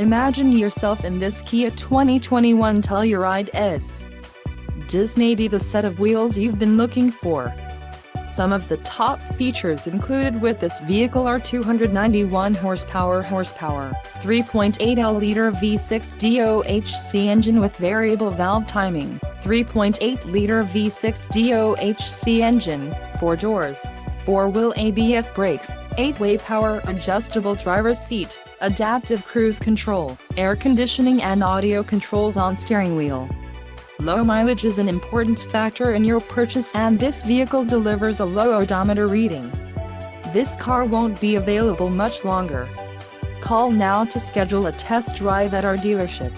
Imagine yourself in this Kia 2021 Telluride S. This may be the set of wheels you've been looking for. Some of the top features included with this vehicle are 291 horsepower, 3.8L V6 DOHC engine with variable valve timing, 3.8-liter V6 DOHC engine, 4 doors, 4-wheel ABS brakes, 8-way power adjustable driver's seat, adaptive cruise control, air conditioning and audio controls on steering wheel. Low mileage is an important factor in your purchase, and this vehicle delivers a low odometer reading. This car won't be available much longer. Call now to schedule a test drive at our dealership.